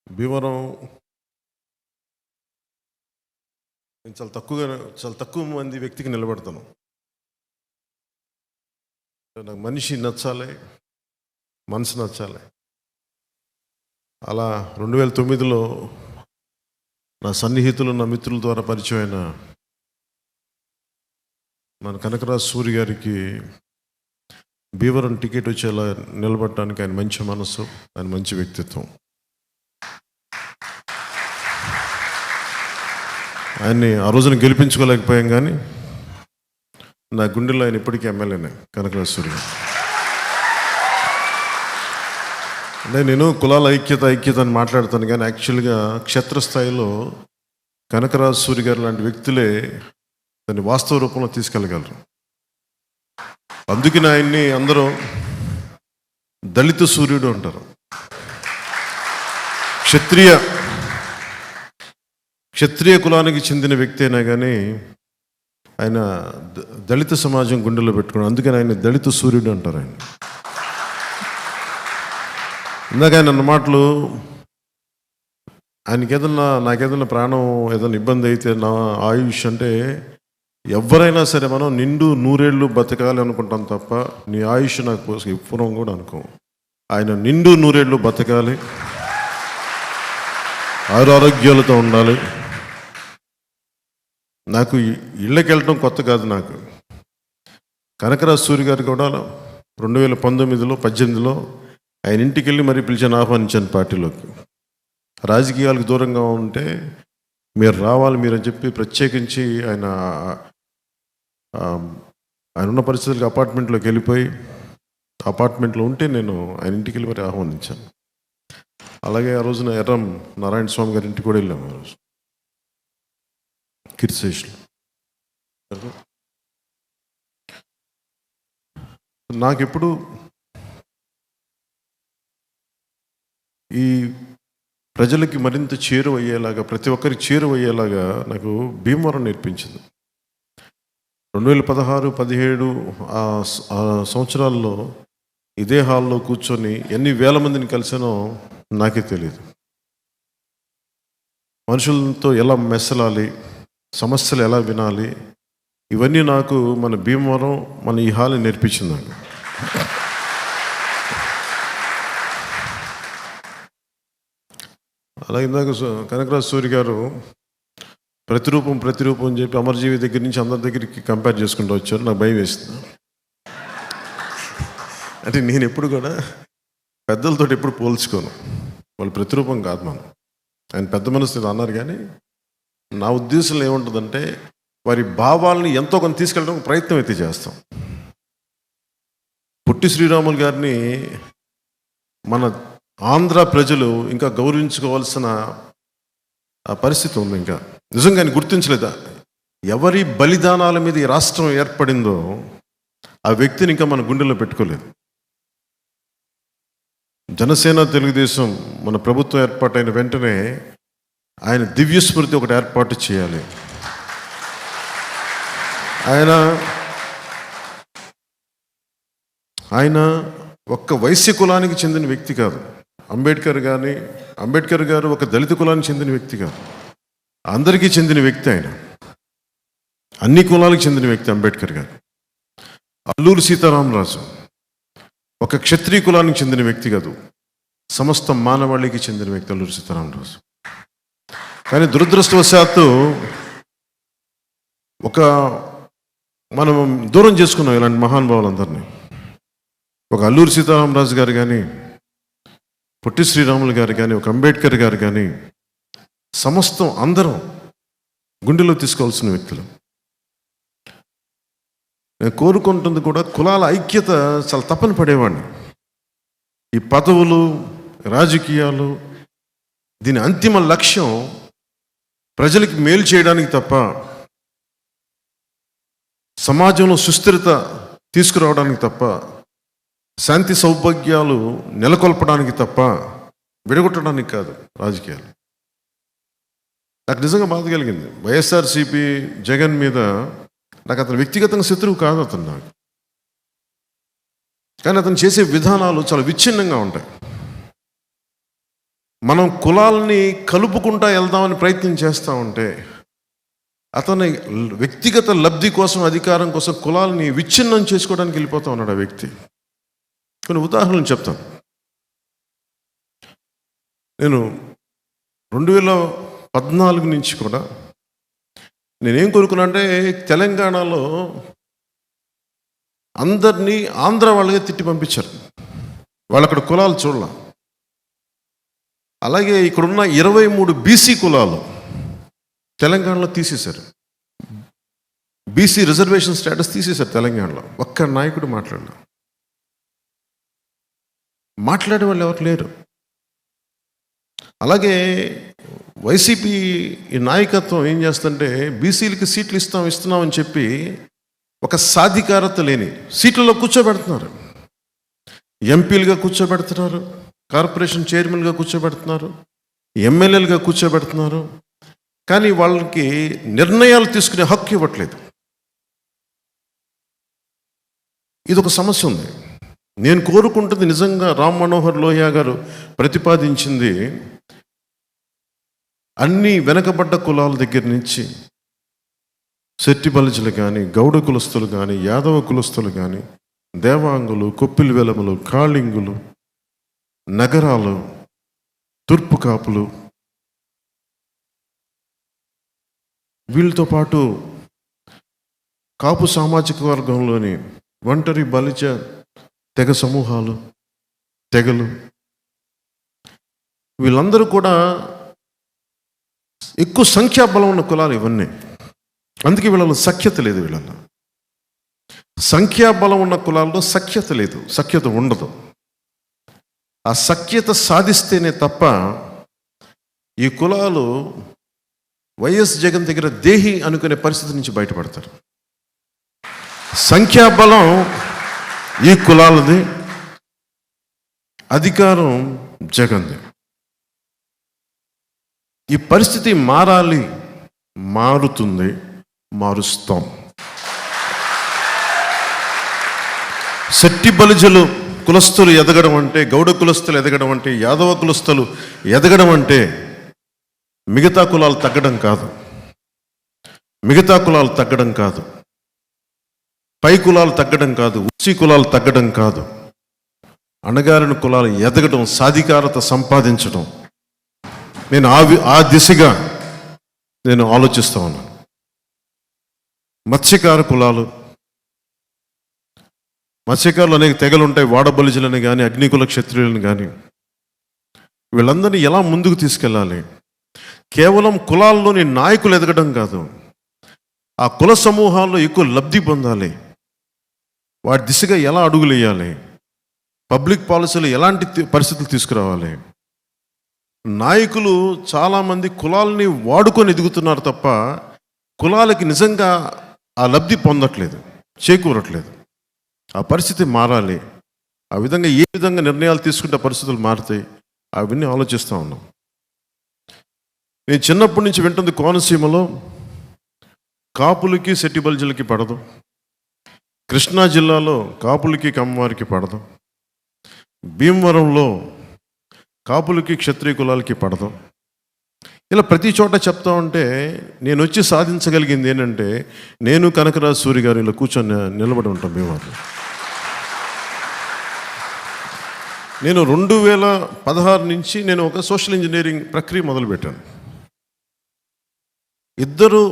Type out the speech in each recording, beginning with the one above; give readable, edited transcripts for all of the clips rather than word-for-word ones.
భీమవరం నేను చాలా తక్కువ మంది వ్యక్తికి నిలబడతాను. నాకు మనిషి నచ్చాలి, మనసు నచ్చాలి. అలా 2009లో నా సన్నిహితులు, నా మిత్రుల ద్వారా పరిచయమైన మన కనకరాజు సూరి గారికి భీమవరం టికెట్ వచ్చేలా నిలబడటానికి ఆయన మంచి మనసు, ఆయన మంచి వ్యక్తిత్వం. ఆయన్ని ఆ రోజున గెలిపించుకోలేకపోయాం, కానీ నా గుండెల్లో ఆయన ఇప్పటికీ ఎమ్మెల్యేనే, కనకరాజు సూరి గారు. అంటే నేను కులాల ఐక్యత అని మాట్లాడతాను, కానీ యాక్చువల్గా క్షేత్రస్థాయిలో కనకరాజు సూరి గారు లాంటి వ్యక్తులే దాన్ని వాస్తవ రూపంలో తీసుకెళ్ళగలరు. అందుకని ఆయన్ని అందరూ దళిత సూర్యుడు అంటారు. క్షత్రియ కులానికి చెందిన వ్యక్తి అయినా కానీ ఆయన దళిత సమాజం గుండెల్లో పెట్టుకున్నాడు. అందుకని ఆయన దళిత సూర్యుడు అంటారు. ఆయన ఇందాక ఆయన అన్న మాటలు, నాకేదన్నా ప్రాణం ఏదైనా ఇబ్బంది అయితే, నా ఆయుష్ అంటే ఎవరైనా సరే మనం నిండు 100 ఏళ్ళు బతకాలి అనుకుంటాం తప్ప నీ ఆయుష్ నాకు ఎప్పుడూ కూడా అనుకోం. ఆయన నిండు 100 ఏళ్ళు బతకాలి, ఆరోగ్యాలతో ఉండాలి. నాకు ఇళ్ళకి వెళ్ళటం కొత్త కాదు. నాకు కనకరాజు సూరి గారు కూడా 2018లో ఆయన ఇంటికి వెళ్ళి మరీ పిలిచాను, ఆహ్వానించాను పార్టీలోకి. రాజకీయాలకు దూరంగా ఉంటే మీరు రావాలి మీరని చెప్పి ప్రత్యేకించి ఆయన ఉన్న పరిస్థితులకు అపార్ట్మెంట్లోకి వెళ్ళిపోయి అపార్ట్మెంట్లో ఉంటే నేను ఆయన ఇంటికి వెళ్ళి మరి ఆహ్వానించాను. అలాగే ఆ రోజున ఎర్రం నారాయణ స్వామి గారి ఇంటికి కూడా వెళ్ళాము. ఆ రోజు కీర్తిశేషులు. నాకెప్పుడు ఈ ప్రజలకి మరింత చేరువయ్యేలాగా, ప్రతి ఒక్కరికి చేరువయ్యేలాగా నాకు భీమవరం నేర్పించింది. 2016-17 ఆ సంవత్సరాల్లో ఇదే హాల్లో కూర్చొని ఎన్ని వేల మందిని కలిసానో నాకే తెలియదు. మనుషులతో ఎలా మెసలాలి, సమస్యలు ఎలా వినాలి, ఇవన్నీ నాకు మన భీమవరం, మన ఈ హాల్ నేర్పించింది నాకు. అలాగే ఇందాక కనకరాజు సూరి గారు ప్రతిరూపం అని చెప్పి అమరజీవి దగ్గర నుంచి అందరి దగ్గరికి కంపేర్ చేసుకుంటూ వచ్చారు. నాకు భయం వేస్తుంది. అంటే నేను ఎప్పుడు కూడా పెద్దలతో ఎప్పుడు పోల్చుకోను. వాళ్ళు ప్రతిరూపం కాదు మనం. ఆయన పెద్ద మనసు అన్నారు, కానీ నా ఉద్దేశంలో ఏముంటుందంటే వారి భావాలని ఎంతో కొంత తీసుకెళ్ళడానికి ప్రయత్నం అయితే చేస్తాం. పొట్టి శ్రీరాములు గారిని మన ఆంధ్ర ప్రజలు ఇంకా గౌరవించుకోవాల్సిన పరిస్థితి ఉంది. ఇంకా నిజంగా ఆయన గుర్తించలేదా? ఎవరి బలిదానాల మీద ఈ రాష్ట్రం ఏర్పడిందో ఆ వ్యక్తిని ఇంకా మన గుండెల్లో పెట్టుకోలేదు. జనసేన తెలుగుదేశం మన ప్రభుత్వం ఏర్పాటైన వెంటనే ఆయన దివ్య స్మృతి ఒకటి ఏర్పాటు చేయాలి. ఆయన ఒక్క వైశ్య కులానికి చెందిన వ్యక్తి కాదు. అంబేద్కర్ గారు ఒక దళిత కులానికి చెందిన వ్యక్తి కాదు, అందరికీ చెందిన వ్యక్తి. ఆయన అన్ని కులాలకు చెందిన వ్యక్తి అంబేద్కర్ గారు. అల్లూరి సీతారామరాజు ఒక క్షత్రియ కులానికి చెందిన వ్యక్తి కాదు, సమస్త మానవాళికి చెందిన వ్యక్తి అల్లూరి సీతారామరాజు. కానీ దురదృష్టవశాత్తు మనం దూరం చేసుకున్నాం ఇలాంటి మహానుభావులందరినీ. ఒక అల్లూరి సీతారామరాజు గారు కానీ, పొట్టి శ్రీరాములు గారు కానీ, ఒక అంబేద్కర్ గారు కానీ, సమస్తం అందరం గుండెలో తీసుకోవాల్సిన వ్యక్తులు. నేను కోరుకుంటుంది కూడా కులాల ఐక్యత చాలా తప్పని పడేవాడిని. ఈ పదవులు, రాజకీయాలు, దీని అంతిమ లక్ష్యం ప్రజలకి మేలు చేయడానికి తప్ప, సమాజంలో సుస్థిరత తీసుకురావడానికి తప్ప, శాంతి సౌభాగ్యాలు నెలకొల్పడానికి తప్ప విడగొట్టడానికి కాదు రాజకీయాలు. నాకు నిజంగా బాధ కలిగింది. వైఎస్ఆర్సీపీ జగన్ మీద నాకు అతను వ్యక్తిగతంగా శత్రువు కాదు అతను నాకు, కానీ అతను చేసే విధానాలు చాలా విచ్ఛిన్నంగా ఉంటాయి. మనం కులాలని కలుపుకుంటా వెళ్దామని ప్రయత్నం చేస్తూ ఉంటే అతని వ్యక్తిగత లబ్ధి కోసం, అధికారం కోసం కులాలని విచ్ఛిన్నం చేసుకోవడానికి వెళ్ళిపోతా ఉన్నాడు ఆ వ్యక్తి. కొన్ని ఉదాహరణలు చెప్తాను. నేను 2014 నుంచి కూడా నేనేం కోరుకున్నా అంటే, తెలంగాణలో అందరినీ ఆంధ్ర వాళ్ళగా తిట్టి పంపించారు. వాళ్ళు అక్కడ కులాలు చూడాల. అలాగే ఇక్కడున్న 23 బీసీ కులాలు తెలంగాణలో తీసేశారు. బీసీ రిజర్వేషన్ స్టేటస్ తీసేశారు తెలంగాణలో. ఒక్క నాయకుడు మాట్లాడే వాళ్ళు ఎవరు లేరు. అలాగే వైసీపీ ఈ నాయకత్వం ఏం చేస్తుంటే, బీసీలకి సీట్లు ఇస్తున్నామని చెప్పి ఒక సాధికారత లేని సీట్లలో కూర్చోబెడుతున్నారు. ఎంపీలుగా కూర్చోబెడుతున్నారు, కార్పొరేషన్ చైర్మన్గా కూర్చోబెడుతున్నారు, ఎమ్మెల్యేలుగా కూర్చోబెడుతున్నారు. కానీ వాళ్ళకి నిర్ణయాలు తీసుకునే హక్కు ఇవ్వట్లేదు. ఇది ఒక సమస్య ఉంది. నేను కోరుకుంటుంది నిజంగా రామ్ మనోహర్ లోహియా గారు ప్రతిపాదించింది, అన్ని వెనకబడ్డ కులాల దగ్గర నుంచి శెట్టి బలిజలు కానీ, గౌడ కులస్తులు కానీ, యాదవ కులస్తులు కానీ, దేవాంగులు, కొప్పిలి వెలములు, కాళింగులు, నగరాలు, తూర్పు కాపులు, వీళ్ళతో పాటు కాపు సామాజిక వర్గంలోని ఒంటరి బలిజ తెగ సమూహాలు, తెగలు, వీళ్ళందరూ కూడా ఎక్కువ సంఖ్యాబలం ఉన్న కులాలు ఇవన్నీ. అందుకే వీళ్ళలో సఖ్యత లేదు. వీళ్ళలో సంఖ్యాబలం ఉన్న కులాల్లో సఖ్యత లేదు, సఖ్యత ఉండదు. ఆ సఖ్యత సాధిస్తేనే తప్ప ఈ కులాలు వైఎస్ జగన్ దగ్గర దేహి అనుకునే పరిస్థితి నుంచి బయటపడతారు. సంఖ్యాబలం ఈ కులాలది, అధికారం జగన్ది. ఈ పరిస్థితి మారాలి, మారుతుంది, మారుస్తాం. శెట్టి బలిజలు కులస్తులు ఎదగడం అంటే, గౌడ కులస్తులు ఎదగడం అంటే, యాదవ కులస్తులు ఎదగడం అంటే మిగతా కులాలు తగ్గడం కాదు. మిగతా కులాలు తగ్గడం కాదు, పై కులాలు తగ్గడం కాదు, ఉచ్చి కులాలు తగ్గడం కాదు. అణగారిన కులాలు ఎదగడం, సాధికారత సంపాదించడం. నేను ఆ దిశగా నేను ఆలోచిస్తూ ఉన్నాను. మత్స్యకార కులాలు, మత్స్యకారులు అనేక తెగలు ఉంటాయి. వాడబలిజులని కానీ, అగ్నికుల క్షత్రియులను కానీ, వీళ్ళందరినీ ఎలా ముందుకు తీసుకెళ్ళాలి? కేవలం కులాల్లోని నాయకులు ఎదగడం కాదు, ఆ కుల సమూహాల్లో ఎక్కువ లబ్ధి పొందాలి. వాటి దిశగా ఎలా అడుగులు వేయాలి? పబ్లిక్ పాలసీలు ఎలాంటి పరిస్థితులు తీసుకురావాలి? నాయకులు చాలామంది కులాలని వాడుకొని ఎదుగుతున్నారు తప్ప కులాలకి నిజంగా ఆ లబ్ధి పొందట్లేదు, చేకూరట్లేదు. ఆ పరిస్థితి మారాలి. ఆ విధంగా ఏ విధంగా నిర్ణయాలు తీసుకుంటే పరిస్థితులు మారుతాయి, అవన్నీ ఆలోచిస్తూ ఉన్నాం. నేను చిన్నప్పటి నుంచి వింటుంది, కోనసీమలో కాపులకి శెట్టి బలిజలకి పడదు, కృష్ణా జిల్లాలో కాపులకి కమ్మవారికి పడదు, భీమవరంలో కాపులకి క్షత్రియ కులాలకి పడదు. ఇలా ప్రతి చోట చెప్తా ఉంటే నేను వచ్చి సాధించగలిగింది ఏంటంటే, నేను కనకరాజు సూరి గారు ఇలా కూర్చొని నిలబడి ఉంటాం భీమవరం. నేను 2016 నుంచి నేను ఒక సోషల్ ఇంజనీరింగ్ ప్రక్రియ మొదలుపెట్టాను. ఇద్దరు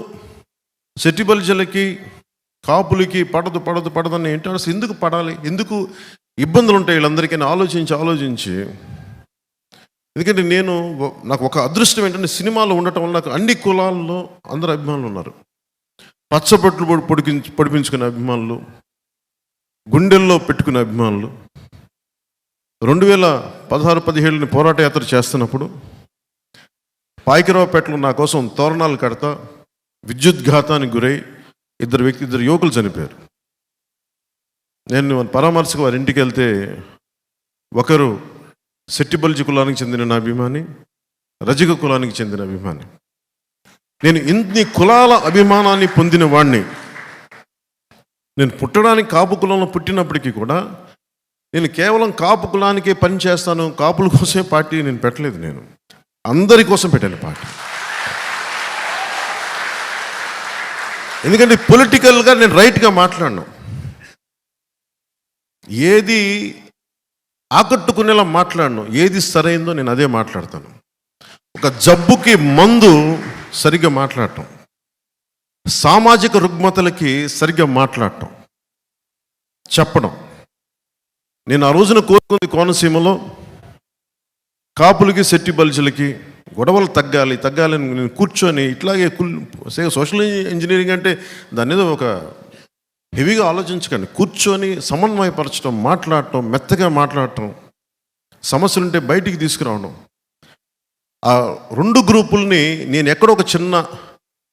శెట్టి బలిజలకి కాపులకి పడదని ఏంటంటే, అసలు ఎందుకు పడాలి, ఎందుకు ఇబ్బందులు ఉంటాయి వీళ్ళందరికీ ఆలోచించి ఎందుకంటే నాకు ఒక అదృష్టం ఏంటంటే, సినిమాలో ఉండటం వల్ల నాకు అన్ని కులాల్లో అందరు అభిమానులు ఉన్నారు. పచ్చబొట్లు పొడిపించుకునే అభిమానులు, గుండెల్లో పెట్టుకునే అభిమానులు. 2016-17 పోరాట యాత్ర చేస్తున్నప్పుడు పాయకరావుపేటలో నా కోసం తోరణాలు కడతా విద్యుద్ఘాతానికి గురై ఇద్దరు యువకులు చనిపోయారు. నేను పరామర్శకు వారి ఇంటికి వెళ్తే, ఒకరు శెట్టి బలిజ కులానికి చెందిన నా అభిమాని, రజక కులానికి చెందిన అభిమాని. నేను ఇన్ని కులాల అభిమానాన్ని పొందిన వాడిని. నేను పుట్టడానికి కాపు కులంలో పుట్టినప్పటికీ కూడా నేను కేవలం కాపు కులానికే పని చేస్తాను, కాపుల కోసమే పార్టీ నేను పెట్టలేదు. నేను అందరి కోసం పెట్టాను పార్టీ. ఎందుకంటే పొలిటికల్గా నేను రైట్గా మాట్లాడను, ఏది ఆకట్టుకునేలా మాట్లాడను, ఏది సరైందో నేను అదే మాట్లాడతాను. ఒక జబ్బుకి మందు సరిగ్గా మాట్లాడటం, సామాజిక రుగ్మతలకి సరిగ్గా మాట్లాడటం, చెప్పడం. నేను ఆ రోజున కోరుకుంది కోనసీమలో కాపులకి శెట్టి బలిజలకి గొడవలు తగ్గాలని నేను కూర్చొని ఇట్లాగే సోషల్ ఇంజనీరింగ్ అంటే దాని మీద ఒక హెవీగా ఆలోచించకండి. కూర్చొని సమన్వయపరచడం, మాట్లాడటం, మెత్తగా మాట్లాడటం, సమస్యలుంటే బయటికి తీసుకురావడం. ఆ రెండు గ్రూపుల్ని నేను ఎక్కడో ఒక చిన్న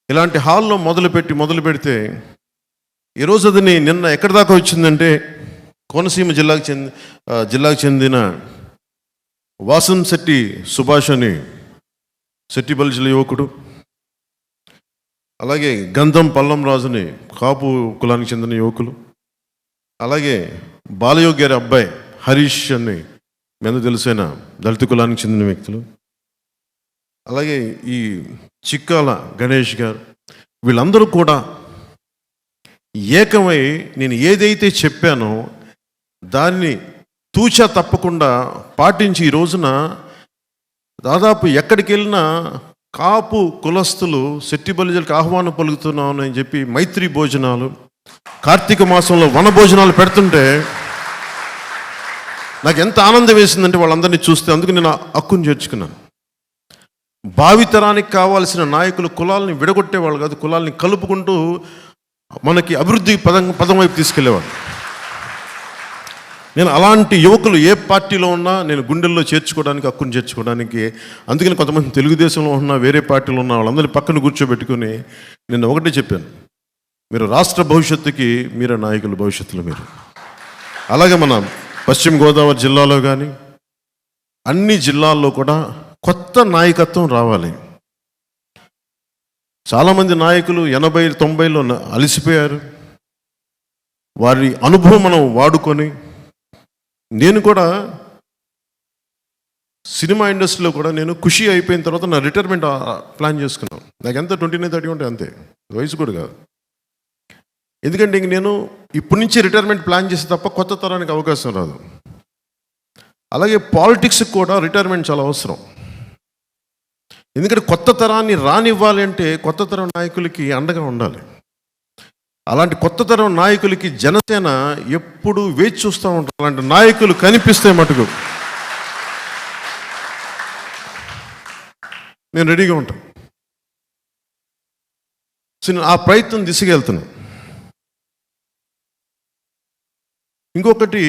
ఇలాంటి హాల్లో మొదలు పెడితే ఈరోజు అది నిన్న ఎక్కడి దాకా వచ్చిందంటే కోనసీమ జిల్లాకు చెందిన వాసంశెట్టి సుభాష్ అని శెట్టి బలిజల యువకుడు, అలాగే గంధం పల్లం రాజుని కాపు కులానికి చెందిన యువకులు, అలాగే బాలయోగి గారి అబ్బాయి హరీష్ అని మీద తెలిసిన దళిత కులానికి చెందిన వ్యక్తులు, అలాగే ఈ చిక్కాల గణేష్ గారు, వీళ్ళందరూ కూడా ఏకమై నేను ఏదైతే చెప్పానో దాన్ని తూచా తప్పకుండా పాటించి ఈ రోజున దాదాపు ఎక్కడికి వెళ్ళినా కాపు కులస్తులు శెట్టి బలిజలకు ఆహ్వానం పలుకుతున్నాను అని చెప్పి మైత్రి భోజనాలు, కార్తీక మాసంలో వన భోజనాలు పెడుతుంటే నాకు ఎంత ఆనందం వేసిందంటే వాళ్ళందరినీ చూస్తే. అందుకు నేను హక్కును చేర్చుకున్నాను. భావితరానికి కావాల్సిన నాయకులు కులాలని విడగొట్టేవాళ్ళు కాదు, కులాలని కలుపుకుంటూ మనకి అభివృద్ధి పదం వైపు తీసుకెళ్లేవాళ్ళు. నేను అలాంటి యువకులు ఏ పార్టీలో ఉన్నా నేను గుండెల్లో చేర్చుకోవడానికి, హక్కును చేర్చుకోవడానికి. అందుకని కొంతమంది తెలుగుదేశంలో ఉన్నా వేరే పార్టీలో ఉన్న వాళ్ళందరినీ పక్కన కూర్చోబెట్టుకుని నేను ఒకటే చెప్పాను, మీరు రాష్ట్ర భవిష్యత్తుకి మీరే నాయకులు, భవిష్యత్తులో మీరు. అలాగే మన పశ్చిమ గోదావరి జిల్లాలో కానీ అన్ని జిల్లాల్లో కూడా కొత్త నాయకత్వం రావాలి. చాలామంది నాయకులు 80, 90లో అలసిపోయారు. వారి అనుభవం మనం వాడుకొని, నేను కూడా సినిమా ఇండస్ట్రీలో కూడా నేను ఖుషి అయిపోయిన తర్వాత నా రిటైర్మెంట్ ప్లాన్ చేసుకున్నాను. నాకు ఎంత 29, 30 ఉంటే అంతే, వయసు కూడా కాదు. ఎందుకంటే ఇంక నేను ఇప్పటి నుంచి రిటైర్మెంట్ ప్లాన్ చేస్తే తప్ప కొత్త తరానికి అవకాశం రాదు. అలాగే పాలిటిక్స్కి కూడా రిటైర్మెంట్ చాలా అవసరం. ఎందుకంటే కొత్త తరాన్ని రానివ్వాలి అంటే కొత్త తరం నాయకులకి అండగా ఉండాలి. అలాంటి కొత్త తరం నాయకులకి జనసేన ఎప్పుడు వేచి చూస్తూ ఉంటారు. అలాంటి నాయకులు కనిపిస్తే మటుకు నేను రెడీగా ఉంటాను. సో నేను ఆ ప్రయత్నం దిశగా వెళ్తున్నాను. ఇంకొకటి,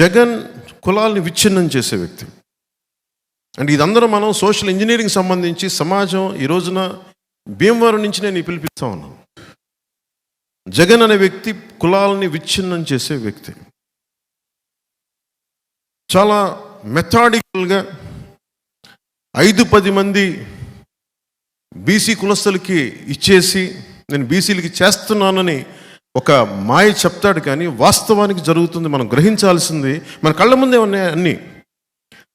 జగన్ కులాల్ని విచ్ఛిన్నం చేసే వ్యక్తి. అంటే ఇదందరూ మనం సోషల్ ఇంజనీరింగ్ సంబంధించి సమాజం ఈ రోజున భీమవరం నుంచి నేను పిలిపిస్తా ఉన్నాను. జగన్ అనే వ్యక్తి కులాలని విచ్ఛిన్నం చేసే వ్యక్తి. చాలా మెథాడికల్గా 5-10 మంది బీసీ కులస్తులకి ఇచ్చేసి నేను బీసీలకి చేస్తున్నానని ఒక మాయ చెప్తాడు, కానీ వాస్తవానికి జరుగుతుంది మనం గ్రహించాల్సింది మన కళ్ళ ముందే ఉన్నాయి అన్నీ.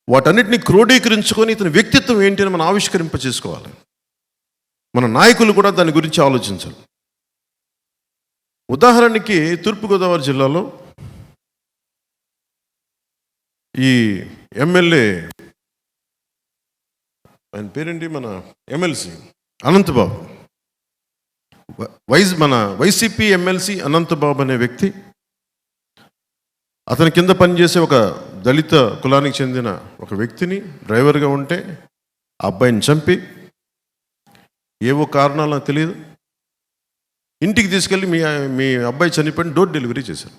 వాటన్నిటిని క్రోడీకరించుకొని ఇతని వ్యక్తిత్వం ఏంటి అని మనం ఆవిష్కరింప చేసుకోవాలి. మన నాయకులు కూడా దాని గురించి ఆలోచించాలి. ఉదాహరణకి తూర్పుగోదావరి జిల్లాలో ఈ ఎమ్మెల్యే, ఆయన పేరేంటి, మన ఎమ్మెల్సీ అనంతబాబు, మన వైసీపీ ఎమ్మెల్సీ అనంతబాబు అనే వ్యక్తి, అతని కింద పనిచేసే ఒక దళిత కులానికి చెందిన ఒక వ్యక్తిని డ్రైవర్గా ఉంటే ఆ అబ్బాయిని చంపి ఏవో కారణాలు నాకు తెలియదు ఇంటికి తీసుకెళ్ళి మీ అబ్బాయి చనిపోయిన డోర్ డెలివరీ చేశారు.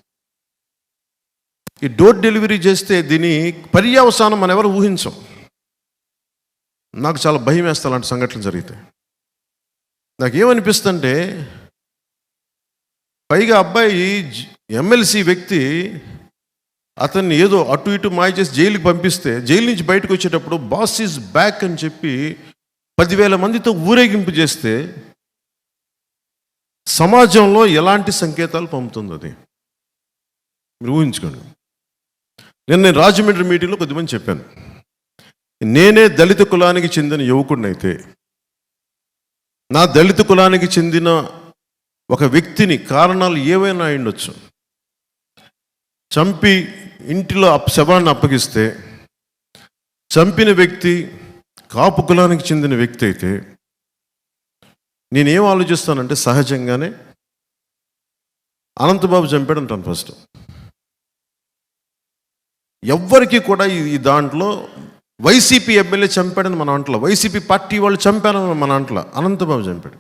ఈ డోర్ డెలివరీ చేస్తే దీని పర్యవసానం మనం ఎవరు ఊహించం. నాకు చాలా భయం వేస్తా అలాంటి సంఘటనలు జరిగితే. నాకేమనిపిస్తుంటే, పైగా అబ్బాయి ఎమ్మెల్సీ వ్యక్తి అతన్ని ఏదో అటు ఇటు మాయ చేసి జైలుకి పంపిస్తే, జైలు నుంచి బయటకు వచ్చేటప్పుడు బాస్ ఈజ్ బ్యాక్ అని చెప్పి 10,000 మందితో ఊరేగింపు చేస్తే సమాజంలో ఎలాంటి సంకేతాలు పంపుతుంది అది మీరు ఊహించుకోండి. నేను రాజమండ్రి మీటింగ్లో కొద్దిమంది చెప్పాను, నేనే దళిత కులానికి చెందిన యువకుడినైతే, నా దళిత కులానికి చెందిన ఒక వ్యక్తిని కారణాలు ఏవైనా ఉండొచ్చు చంపి ఇంటిలో శవాన్ని అప్పగిస్తే, చంపిన వ్యక్తి కాపు కులానికి చెందిన వ్యక్తి అయితే నేనేం ఆలోచిస్తానంటే, సహజంగానే అనంతబాబు చంపాడు అంటాను ఫస్ట్. ఎవ్వరికి కూడా ఈ దాంట్లో వైసీపీ ఎమ్మెల్యే చంపాడని మన అంటల, వైసీపీ పార్టీ వాళ్ళు చంపారని మన అంటల. అనంతబాబు చంపాడు.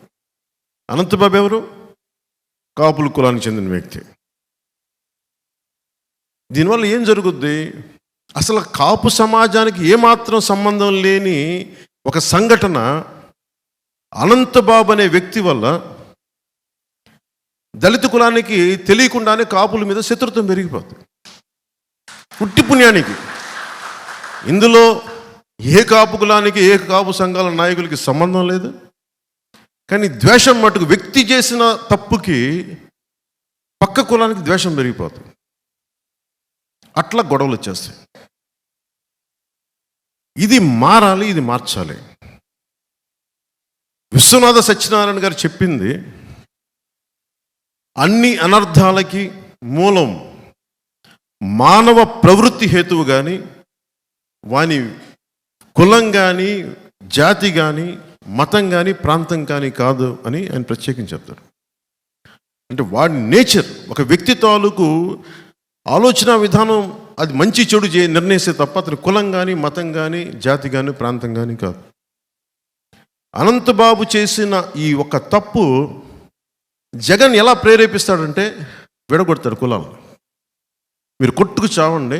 అనంతబాబు ఎవరు? కాపుల కులానికి చెందిన వ్యక్తి. దీనివల్ల ఏం జరుగుద్ది? అసలు కాపు సమాజానికి ఏమాత్రం సంబంధం లేని ఒక సంఘటన అనంతబాబు అనే వ్యక్తి వల్ల దళిత కులానికి తెలియకుండానే కాపుల మీద శత్రుత్వం పెరిగిపోతుంది. పుట్టి పుణ్యానికి ఇందులో ఏ కాపు కులానికి, ఏ కాపు సంఘాల నాయకులకి సంబంధం లేదు. కానీ ద్వేషం మటుకు, వ్యక్తి చేసిన తప్పుకి పక్క కులానికి ద్వేషం పెరిగిపోతుంది. అట్లా గొడవలు వచ్చేస్తాయి. ఇది మారాలి, ఇది మార్చాలి. విశ్వనాథ సత్యనారాయణ గారు చెప్పింది, అన్ని అనర్థాలకి మూలం మానవ ప్రవృత్తి హేతువు కానీ, వాని కులం కానీ, జాతి కానీ, మతం కానీ, ప్రాంతం కానీ కాదు అని ఆయన ప్రత్యేకించి చెప్తారు. అంటే వాడి నేచర్, ఒక వ్యక్తి తాలూకు ఆలోచన విధానం, అది మంచి చెడు నిర్ణయిస్తే తప్ప అతని కులం కానీ, మతం కానీ, జాతి కానీ, ప్రాంతం కానీ కాదు. అనంతబాబు చేసిన ఈ ఒక తప్పు జగన్ ఎలా ప్రేరేపిస్తాడంటే, విడగొడతాడు కులాలు. మీరు కొట్టుకు చావండి.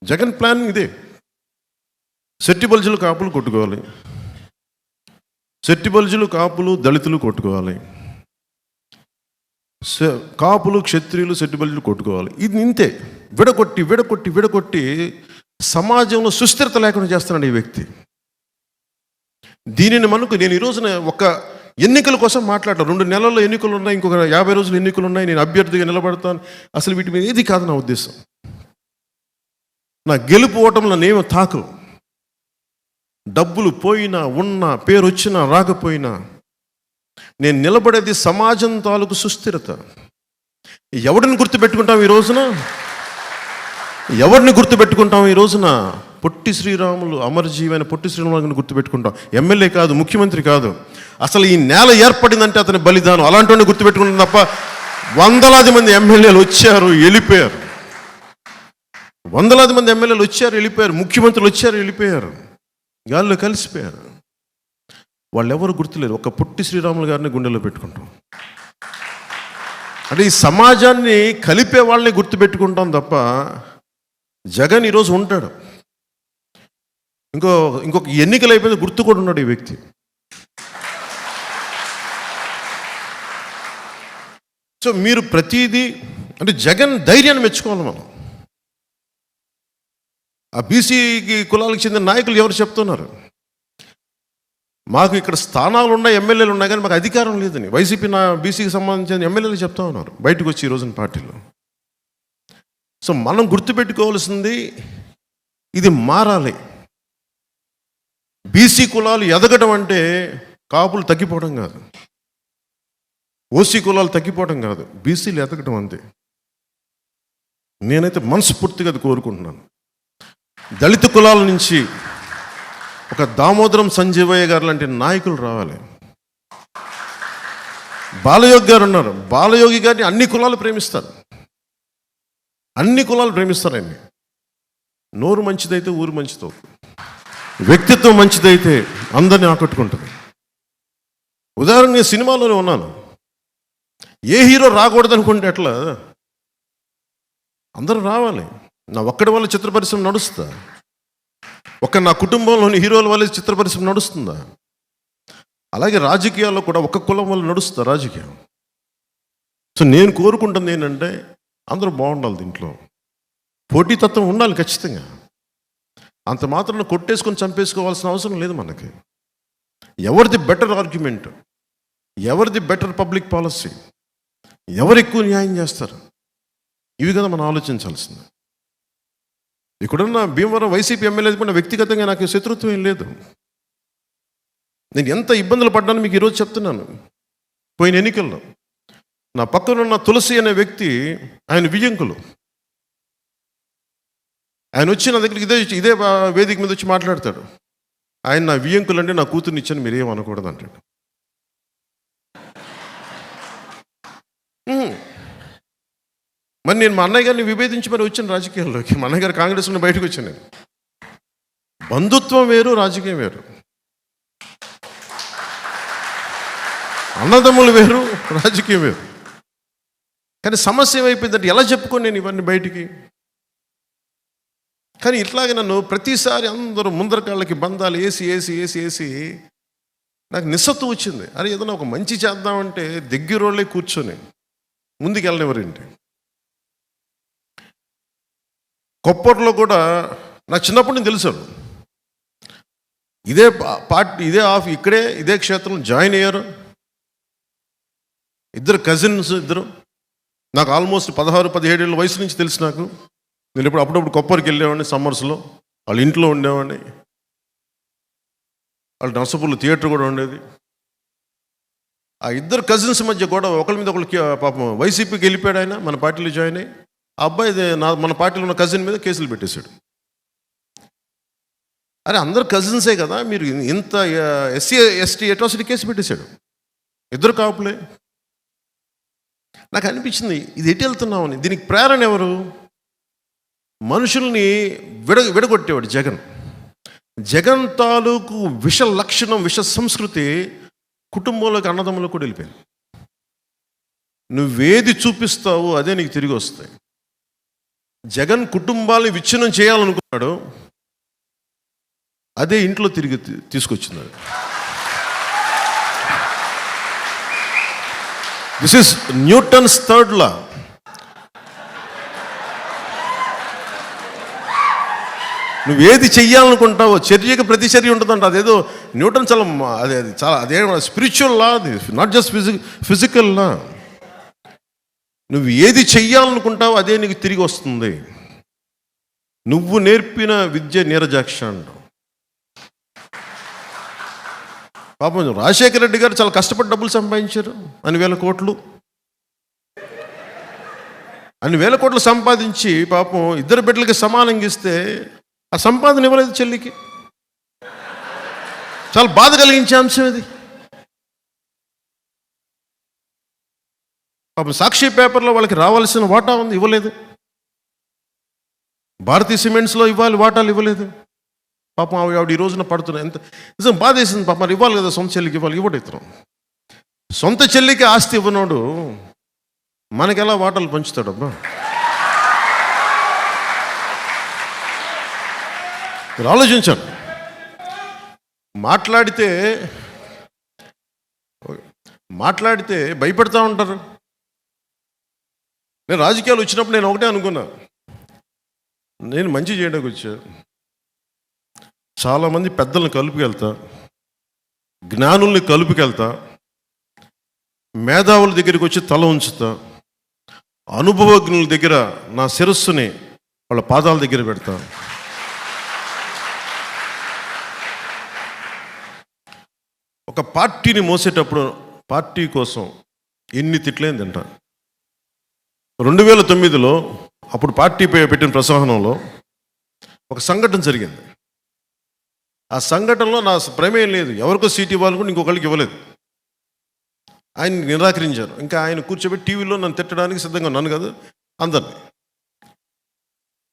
జగన్ ప్లాన్ ఇదే. సెట్టి బల్జులు కాపులు కొట్టుకోవాలి, సెట్టి బల్జులు కాపులు దళితులు కొట్టుకోవాలి, కాపులు క్షత్రియులు సెట్టి బల్జులు కొట్టుకోవాలి. ఇది ఇంతే. విడగొట్టి విడగొట్టి విడగొట్టి సమాజంలో సుస్థిరత లేకుండా చేస్తున్నాడు ఈ వ్యక్తి. దీనిని మనకు, నేను ఈ రోజున ఒక ఎన్నికల కోసం మాట్లాడతాను. 2 నెలల్లో ఎన్నికలు ఉన్నాయి, ఇంకొక 50 రోజులు ఎన్నికలు ఉన్నాయి, నేను అభ్యర్థిగా నిలబడతాను. అసలు వీటి మీద ఏది కాదు నా ఉద్దేశం. నా గెలుపు ఓటంలో నేమో తాకు. డబ్బులు పోయినా, ఉన్నా, పేరు వచ్చినా రాకపోయినా, నేను నిలబడేది సమాజం తాలూకు సుస్థిరత. ఎవరిని గుర్తుపెట్టుకుంటాం ఈ రోజున? ఎవరిని గుర్తుపెట్టుకుంటాం ఈ రోజున? పొట్టి శ్రీరాములు, అమరజీవైన పొట్టి శ్రీరాములు గుర్తుపెట్టుకుంటాం. ఎమ్మెల్యే కాదు, ముఖ్యమంత్రి కాదు. అసలు ఈ నేల ఏర్పడిందంటే అతని బలిదానం. అలాంటి వాడిని గుర్తుపెట్టుకుంటాం తప్ప వందలాది మంది ఎమ్మెల్యేలు వచ్చారు, వెళ్ళిపోయారు. వందలాది మంది ఎమ్మెల్యేలు వచ్చారు, వెళ్ళిపోయారు. ముఖ్యమంత్రులు వచ్చారు, వెళ్ళిపోయారు. గాల్లో కలిసిపోయారు. వాళ్ళు ఎవరు గుర్తులేరు. ఒక పొట్టి శ్రీరాములు గారిని గుండెలో పెట్టుకుంటాం. అంటే ఈ సమాజాన్ని కలిపే వాళ్ళని గుర్తుపెట్టుకుంటాం తప్ప జగన్ ఈరోజు ఉంటాడు, ఇంకొక ఎన్నికలు అయిపోయింది గుర్తు కూడా ఉన్నాడు ఈ వ్యక్తి. సో మీరు ప్రతిదీ, అంటే జగన్ ధైర్యాన్ని మెచ్చుకోవాలి మనం. ఆ బీసీకి కులాలకు చెందిన నాయకులు ఎవరు చెప్తున్నారు, మాకు ఇక్కడ స్థానాలు ఉన్నాయి, ఎమ్మెల్యేలు ఉన్నాయి, కానీ మాకు అధికారం లేదని వైసీపీ బీసీకి సంబంధించిన ఎమ్మెల్యేలు చెప్తా ఉన్నారు బయటకు వచ్చి ఈ రోజున పార్టీలో. సో మనం గుర్తుపెట్టుకోవాల్సింది, ఇది మారాలి. బీసీ కులాలు ఎదగడం అంటే కాపులు తగ్గిపోవడం కాదు, ఓసీ కులాలు తగ్గిపోవడం కాదు, బీసీలు ఎదగడం అంతే. నేనైతే మనస్ఫూర్తిగా అది కోరుకుంటున్నాను. దళిత కులాల నుంచి ఒక దామోదరం సంజీవయ్య గారు లాంటి నాయకులు రావాలి. బాలయోగి గారు ఉన్నారు. బాలయోగి గారిని అన్ని కులాలు ప్రేమిస్తారు, అన్ని కులాలు ప్రేమిస్తారు. ఆయన్ని నోరు మంచిదైతే ఊరు మంచిదవుతుంది, వ్యక్తిత్వం మంచిదైతే అందరినీ ఆకట్టుకుంటుంది. ఉదాహరణ, నేను సినిమాలోనే ఉన్నాను. ఏ హీరో రాకూడదనుకుంటే ఎట్లా? అందరూ రావాలి. నా ఒక్కడి వల్ల చిత్ర పరిశ్రమ నడుస్తుందా? నా కుటుంబంలోని హీరోల వల్ల చిత్ర పరిశ్రమ నడుస్తుందా? అలాగే రాజకీయాల్లో కూడా ఒక్క కులం వల్ల నడుస్తుందా రాజకీయం? సో నేను కోరుకుంటుంది ఏంటంటే అందరూ బాగుండాలి. దీంట్లో పోటీతత్వం ఉండాలి ఖచ్చితంగా. అంత మాత్రం కొట్టేసుకొని చంపేసుకోవాల్సిన అవసరం లేదు మనకి. ఎవరిది బెటర్ ఆర్గ్యుమెంట్, ఎవరిది బెటర్ పబ్లిక్ పాలసీ, ఎవరు ఎక్కువ న్యాయం చేస్తారు, ఇవి కదా మనం ఆలోచించాల్సింది. ఇక్కడున్న భీమవరం వైసీపీ ఎమ్మెల్యే కూడా వ్యక్తిగతంగా నాకు శత్రుత్వం ఏం లేదు. నేను ఎంత ఇబ్బందులు పడ్డాను మీకు ఈరోజు చెప్తున్నాను. పోయిన ఎన్నికల్లో నా పక్కనున్న తులసి అనే వ్యక్తి, ఆయన వియ్యంకులు, ఆయన వచ్చి నా దగ్గరికి ఇదే వేదిక మీద వచ్చి మాట్లాడతాడు. ఆయన నా వియ్యంకులు అంటే నా కూతుర్ని ఇచ్చాను, మీరేం అనకూడదు అంటాడు. మరి నేను మా అన్నయ్య గారిని విభేదించి మరి వచ్చాను రాజకీయాల్లోకి. మా అన్నయ్య గారు కాంగ్రెస్ నుండి బయటకు వచ్చాను. నేను బంధుత్వం వేరు, రాజకీయం వేరు. అన్నదమ్ములు వేరు, రాజకీయం వేరు. కానీ సమస్య ఏమైపోయిందంటే ఎలా చెప్పుకొని నేను ఇవన్నీ బయటికి. కానీ ఇట్లాగే నన్ను ప్రతిసారి అందరూ ముందర కాళ్ళకి బంధాలు వేసి నాకు నిస్సత్తు వచ్చింది. అరే ఏదైనా ఒక మంచి చేద్దామంటే దగ్గరోళ్ళే కూర్చొని ముందుకు వెళ్ళనివ్వరేంటి. కొప్పట్లో కూడా నాకు చిన్నప్పటి నుంచి తెలుసు. ఇదే పార్టీ, ఇదే క్షేత్రంలో జాయిన్ అయ్యారు ఇద్దరు కజిన్స్. నాకు ఆల్మోస్ట్ 16-17 ఏళ్ళ వయసు నుంచి తెలుసు నాకు. నేను అప్పుడప్పుడు కొప్పరికి వెళ్ళేవాడిని, సమ్మర్స్లో వాళ్ళ ఇంట్లో ఉండేవాడిని. వాళ్ళ నర్సపూర్లో థియేటర్ కూడా ఉండేది. ఆ ఇద్దరు కజిన్స్ మధ్య కూడా ఒకరి మీద ఒకరికి పాపం వైసీపీకి వెళ్ళిపోయాడు ఆయన, మన పార్టీలో జాయిన్ అయ్యి. ఆ అబ్బాయి మన పార్టీలో ఉన్న కజిన్ మీద కేసులు పెట్టేశాడు. అరే అందరు కజిన్సే కదా, మీరు ఇంత SC/ST అట్రాసిటీ కేసు పెట్టేశాడు. ఇద్దరు కాపులే. నాకు అనిపించింది ఇది ఎటు వెళ్తున్నామని. దీనికి ప్రేరణ ఎవరు? మనుషుల్ని విడగొట్టేవాడు జగన్. జగన్ తాలూకు విష లక్షణం, విష సంస్కృతి కుటుంబంలోకి, అన్నదమ్ములకు కూడా వెళ్ళిపోయింది. నువ్వేది చూపిస్తావో అదే నీకు తిరిగి వస్తాయి. జగన్ కుటుంబాన్ని విచ్ఛిన్నం చేయాలనుకున్నాడు, అదే ఇంట్లో తిరిగి తీసుకొచ్చినాడు. This is Newton's third law. నువ్వేది చెయ్యాలనుకుంటావో చర్యకి ప్రతిచర్య ఉంటుందంట. అదేదో న్యూటన్ అదే spiritual law, not just physical law. నువ్వు ఏది చెయ్యాలనుకుంటావో అదే నీకు తిరిగి వస్తుంది. నువ్వు నేర్పిన విద్య నీరజాక్ష అంటావు. పాపం రాజశేఖర రెడ్డి గారు చాలా కష్టపడి డబ్బులు సంపాదించారు, అన్ని వేల కోట్లు సంపాదించి పాపం ఇద్దరు బిడ్డలకి సమానంగా ఇస్తే ఆ సంపాదన ఇవ్వలేదు చెల్లికి. చాలా బాధ కలిగించే అంశం ఇది. పాపం సాక్షి పేపర్లో వాళ్ళకి రావాల్సిన వాటా ఉంది, ఇవ్వలేదు. భారతీయ సిమెంట్స్లో ఇవ్వాలి వాటాలు, ఇవ్వలేదు. పాపం ఆవిడ ఈ రోజున పడుతున్నాయి. ఎంత నిజం బాధ వేసింది. పాపం మరి ఇవ్వాలి కదా, సొంత చెల్లికి ఇవ్వాలి, ఇవ్వడు ఇతను. సొంత చెల్లికి ఆస్తి ఇవ్వనోడు మనకెలా వాటాలు పంచుతాడబ్బా? మీరు ఆలోచించండి. మాట్లాడితే భయపడతా ఉంటారు. నేను రాజకీయాలు వచ్చినప్పుడు నేను ఒకటే అనుకున్నా, నేను మంచి చేయడానికి వచ్చా. చాలామంది పెద్దలను కలుపుకెళ్తా, జ్ఞానుల్ని కలుపుకెళ్తా, మేధావుల దగ్గరికి వచ్చి తల ఉంచుతా, అనుభవజ్ఞుల దగ్గర నా శిరస్సుని వాళ్ళ పాదాల దగ్గర పెడతా. ఒక పార్టీని మోసేటప్పుడు పార్టీ కోసం ఎన్ని తిట్లేని తింటా. 2009లో అప్పుడు పార్టీపై పెట్టిన ప్రసంగంలో ఒక సంఘటన జరిగింది. ఆ సంఘటనలో నా ప్రమేయం లేదు. ఎవరికో సీట్ ఇవ్వాలి కూడా ఇంకొకరికి ఇవ్వలేదు. ఆయన నిరాకరించారు. ఇంకా ఆయన కూర్చోబెట్టి టీవీలో నన్ను తిట్టడానికి సిద్ధంగా, నన్ను కాదు అందరినీ.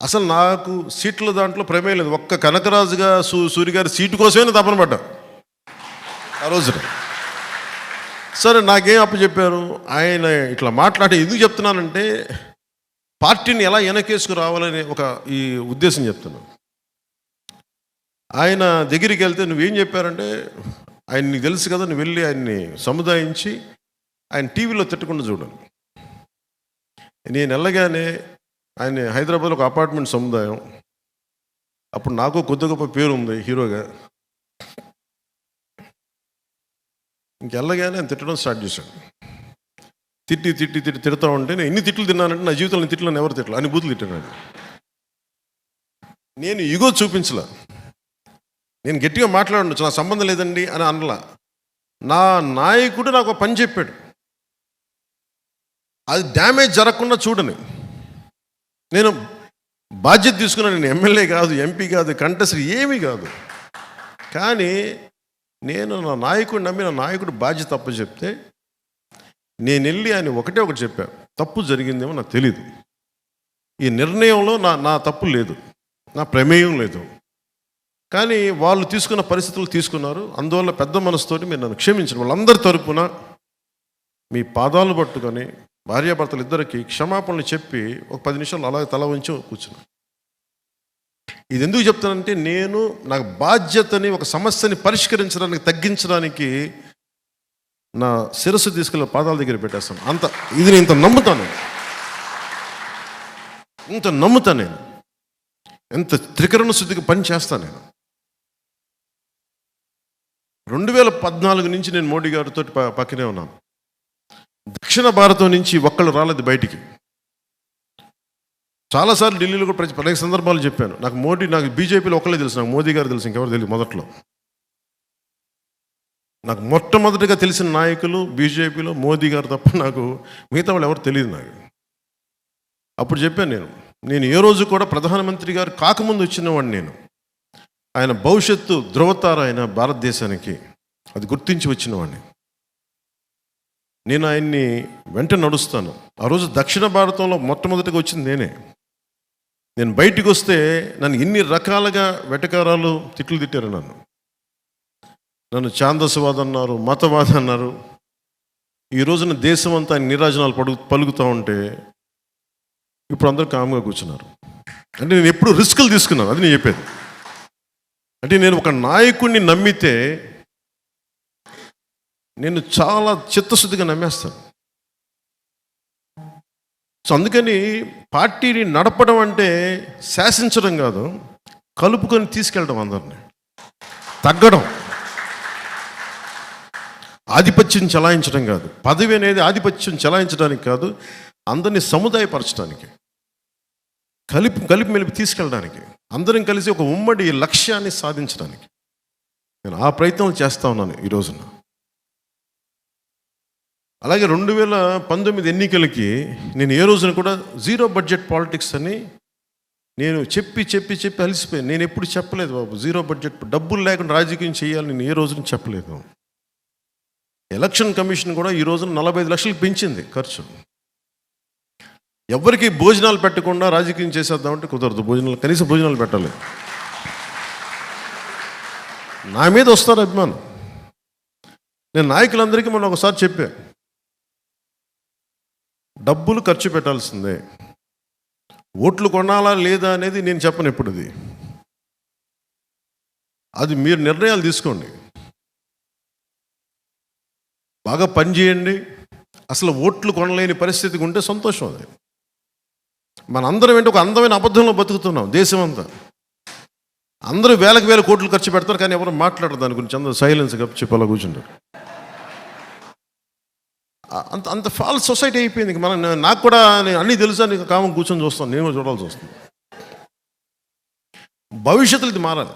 అసలు నాకు సీట్ల దాంట్లో ప్రమేయం లేదు. ఒక్క కనకరాజుగా సూరి గారి సీటు కోసమే తపన పడ్డా ఆ రోజున. సరే నాకేం అప్పచెప్పారు, ఆయన ఇట్లా మాట్లాడి ఎందుకు చెప్తున్నానంటే పార్టీని ఎలా వెనకేసుకు రావాలనే ఈ ఉద్దేశం చెప్తున్నాను. ఆయన దగ్గరికి వెళ్తే నువ్వేం చెప్పారంటే, ఆయన నీకు తెలుసు కదా, నువ్వు వెళ్ళి ఆయన్ని సముదాయించి ఆయన టీవీలో తిట్టకుండా చూడాలి. నేను వెళ్ళగానే ఆయన హైదరాబాద్లో ఒక అపార్ట్మెంట్ సముదాయం, అప్పుడు నాకు కొద్ది గొప్ప పేరు ఉంది హీరోగా. ఇంకెళ్ళగానే ఆయన తిట్టడం స్టార్ట్ చేశాడు. తిడతా ఉంటే నేను ఎన్ని తిట్లు తిన్నానంటే నా జీవితంలో తిట్లను ఎవరు తిట్టలు, అన్ని బూతులు తిట్టాను. నేను ఇగో చూపించలా, నేను గట్టిగా మాట్లాడచ్చు, నా సంబంధం లేదండి అని అనలా. నా నాయకుడు నాకు ఒక పని చెప్పాడు, అది డ్యామేజ్ జరగకుండా చూడని నేను బాధ్యత తీసుకున్నాను. నేను ఎమ్మెల్యే కాదు, ఎంపీ కాదు, కంటెస్ట్ ఏమీ కాదు. కానీ నేను నా నాయకుడు నమ్మి నా నాయకుడు బాధ్యత తప్పు చెప్తే నేను వెళ్ళి ఆయన ఒకటి చెప్పాను, తప్పు జరిగిందేమో నాకు తెలీదు, ఈ నిర్ణయంలో నా తప్పు లేదు, నా ప్రమేయం లేదు, కానీ వాళ్ళు తీసుకున్న పరిస్థితులు తీసుకున్నారు, అందువల్ల పెద్ద మనసుతోటి మీరు నన్ను క్షమించండి. వాళ్ళందరి తరపున మీ పాదాలు పట్టుకొని భార్యాభర్తలు ఇద్దరికి క్షమాపణలు చెప్పి ఒక 10 నిమిషాలు అలాగే తల ఉంచి కూర్చున్నాను. ఇది ఎందుకు చెప్తానంటే, నేను నాకు బాధ్యతని, ఒక సమస్యని పరిష్కరించడానికి, తగ్గించడానికి నా శిరస్సు తీసుకెళ్ళి పాదాల దగ్గర పెట్టేస్తాను. ఇది నేను ఇంత నమ్ముతాను, నేను ఎంత త్రికరణ శుద్ధికి పని చేస్తాను. నేను 2014 నుంచి నేను మోడీ గారితో పక్కనే ఉన్నాను. దక్షిణ భారతం నుంచి ఒక్కళ్ళు రాలేదు బయటికి. చాలాసార్లు ఢిల్లీలో కూడా అనేక సందర్భాలు చెప్పాను, నాకు బీజేపీలో ఒక్కళ్ళే తెలుసు, నాకు మోదీ గారు తెలుసు, ఇంకెవరు తెలియదు. మొదట్లో నాకు మొట్టమొదటిగా తెలిసిన నాయకులు బీజేపీలో మోదీ గారు తప్ప నాకు మిగతా వాళ్ళు ఎవరు తెలియదు. నాకు అప్పుడు చెప్పాను, నేను ఏ రోజు కూడా ప్రధానమంత్రి గారు కాకముందు వచ్చినవాడిని, ఆయన భవిష్యత్తు ధృవతార ఆయన భారతదేశానికి, అది గుర్తించి వచ్చినవాడిని. నేను ఆయన్ని వెంట నడుస్తాను. ఆ రోజు దక్షిణ భారతంలో మొట్టమొదటిగా వచ్చింది నేనే. నేను బయటికి వస్తే నన్ను ఇన్ని రకాలుగా వెటకారాలు, తిట్లు తిట్టారు. నన్ను ఛాందసవాద అన్నారు, మతవాద అన్నారు. ఈ రోజున దేశం అంతా నీరాజనాలు పలుకుతూ ఉంటే ఇప్పుడు అందరూ కామ్గా కూర్చున్నారు. అంటే నేను ఎప్పుడు రిస్కులు తీసుకున్నాను, అది నేను చెప్పేది. అంటే నేను ఒక నాయకుడిని నమ్మితే నేను చాలా చిత్తశుద్ధిగా నమ్మేస్తాను. సో అందుకని పార్టీని నడపడం అంటే శాసించడం కాదు, కలుపుకొని తీసుకెళ్ళడం, అందరినీ తగ్గడం, ఆధిపత్యం చెలాయించడం కాదు. పదవి అనేది ఆధిపత్యం చెలాయించడానికి కాదు, అందరినీ సముదాయపరచడానికి, కలిపి మెలిపి తీసుకెళ్ళడానికి, అందరం కలిసి ఒక ఉమ్మడి లక్ష్యాన్ని సాధించడానికి నేను ఆ ప్రయత్నాలు చేస్తూ ఉన్నాను ఈ రోజున. అలాగే 2019 ఎన్నికలకి నేను ఏ రోజున కూడా జీరో బడ్జెట్ పాలిటిక్స్ అని నేను చెప్పి అలసిపోయాను. నేను ఎప్పుడు చెప్పలేదు బాబు, జీరో బడ్జెట్, డబ్బులు లేకుండా రాజకీయం చేయాలి నేను ఏ రోజున చెప్పలేదు. ఎలక్షన్ కమిషన్ కూడా ఈ రోజున 45 లక్షలకు పెంచింది ఖర్చు. ఎవరికి భోజనాలు పెట్టకుండా రాజకీయం చేసేద్దామంటే కుదరదు. కనీసం భోజనాలు పెట్టాలి. నా మీద వస్తారు అభిమానం. నేను నాయకులందరికీ మొన్న ఒకసారి చెప్పా, డబ్బులు ఖర్చు పెట్టాల్సిందే, ఓట్లు కొనాలా లేదా అనేది నేను చెప్పను. ఎప్పుడు అది మీరు నిర్ణయాలు తీసుకోండి, బాగా పనిచేయండి. అసలు ఓట్లు కొనలేని పరిస్థితికి ఉంటే సంతోషం. అది మనందరం ఏంటి, ఒక అందమైన అబద్ధంలో బతుకుతున్నాం. దేశం అంతా అందరూ వేల కోట్లు ఖర్చు పెడతారు, కానీ ఎవరు మాట్లాడరు దాని గురించి. అందరూ సైలెన్స్ చెప్పి అలా కూర్చుంటారు. అంత ఫాల్స్ సొసైటీ అయిపోయింది. నాకు కూడా అన్నీ తెలుసా, నీకు కామం కూర్చొని చూస్తాను, నేను కూడా చూడాల్సి వస్తుంది. భవిష్యత్తులో ఇది మారాలి.